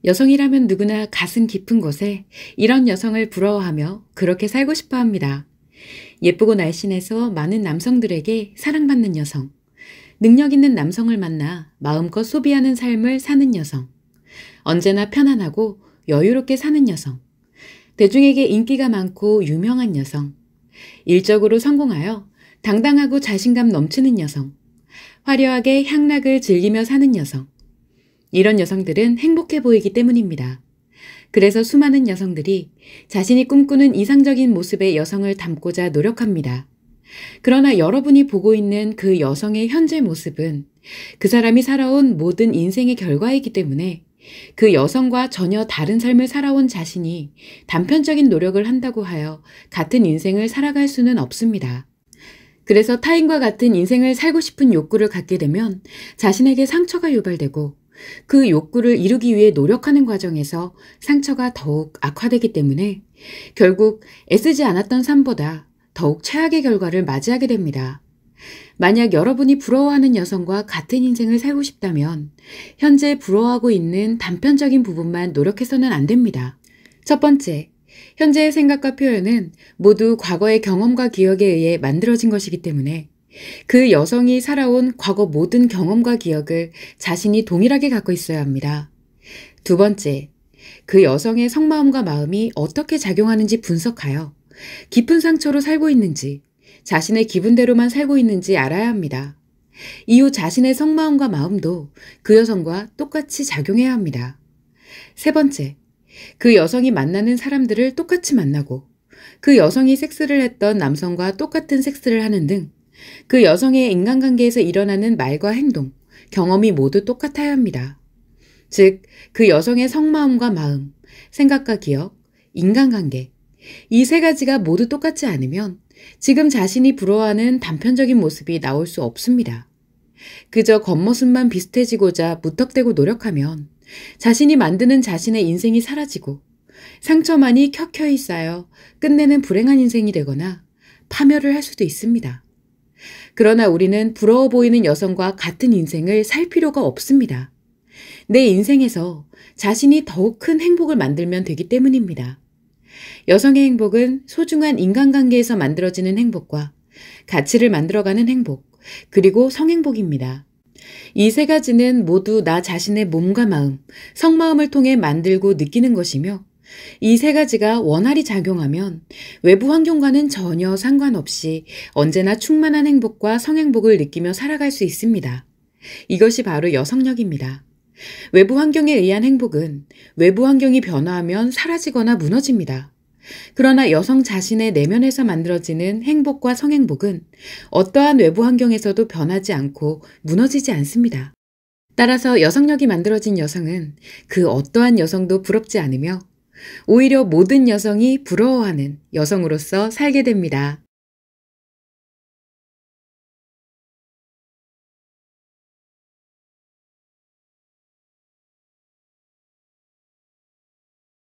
여성이라면 누구나 가슴 깊은 곳에 이런 여성을 부러워하며 그렇게 살고 싶어 합니다. 예쁘고 날씬해서 많은 남성들에게 사랑받는 여성, 능력 있는 남성을 만나 마음껏 소비하는 삶을 사는 여성, 언제나 편안하고 여유롭게 사는 여성, 대중에게 인기가 많고 유명한 여성, 일적으로 성공하여 당당하고 자신감 넘치는 여성, 화려하게 향락을 즐기며 사는 여성. 이런 여성들은 행복해 보이기 때문입니다. 그래서 수많은 여성들이 자신이 꿈꾸는 이상적인 모습의 여성을 닮고자 노력합니다. 그러나 여러분이 보고 있는 그 여성의 현재 모습은 그 사람이 살아온 모든 인생의 결과이기 때문에 그 여성과 전혀 다른 삶을 살아온 자신이 단편적인 노력을 한다고 하여 같은 인생을 살아갈 수는 없습니다. 그래서 타인과 같은 인생을 살고 싶은 욕구를 갖게 되면 자신에게 상처가 유발되고 그 욕구를 이루기 위해 노력하는 과정에서 상처가 더욱 악화되기 때문에 결국 애쓰지 않았던 삶보다 더욱 최악의 결과를 맞이하게 됩니다. 만약 여러분이 부러워하는 여성과 같은 인생을 살고 싶다면 현재 부러워하고 있는 단편적인 부분만 노력해서는 안 됩니다. 첫 번째, 현재의 생각과 표현은 모두 과거의 경험과 기억에 의해 만들어진 것이기 때문에 그 여성이 살아온 과거 모든 경험과 기억을 자신이 동일하게 갖고 있어야 합니다. 두 번째, 그 여성의 속마음과 마음이 어떻게 작용하는지 분석하여 깊은 상처로 살고 있는지, 자신의 기분대로만 살고 있는지 알아야 합니다. 이후 자신의 속마음과 마음도 그 여성과 똑같이 작용해야 합니다. 세 번째, 그 여성이 만나는 사람들을 똑같이 만나고 그 여성이 섹스를 했던 남성과 똑같은 섹스를 하는 등 그 여성의 인간관계에서 일어나는 말과 행동, 경험이 모두 똑같아야 합니다. 즉, 그 여성의 속마음과 마음, 생각과 기억, 인간관계, 이 세 가지가 모두 똑같지 않으면 지금 자신이 부러워하는 단편적인 모습이 나올 수 없습니다. 그저 겉모습만 비슷해지고자 무턱대고 노력하면 자신이 만드는 자신의 인생이 사라지고 상처만이 켜켜이 쌓여 끝내는 불행한 인생이 되거나 파멸을 할 수도 있습니다. 그러나 우리는 부러워 보이는 여성과 같은 인생을 살 필요가 없습니다. 내 인생에서 자신이 더욱 큰 행복을 만들면 되기 때문입니다. 여성의 행복은 소중한 인간관계에서 만들어지는 행복과 가치를 만들어가는 행복, 그리고 성행복입니다. 이 세 가지는 모두 나 자신의 몸과 마음, 속마음을 통해 만들고 느끼는 것이며 이 세 가지가 원활히 작용하면 외부 환경과는 전혀 상관없이 언제나 충만한 행복과 성행복을 느끼며 살아갈 수 있습니다. 이것이 바로 여성력입니다. 외부 환경에 의한 행복은 외부 환경이 변화하면 사라지거나 무너집니다. 그러나 여성 자신의 내면에서 만들어지는 행복과 성행복은 어떠한 외부 환경에서도 변하지 않고 무너지지 않습니다. 따라서 여성력이 만들어진 여성은 그 어떠한 여성도 부럽지 않으며 오히려 모든 여성이 부러워하는 여성으로서 살게 됩니다.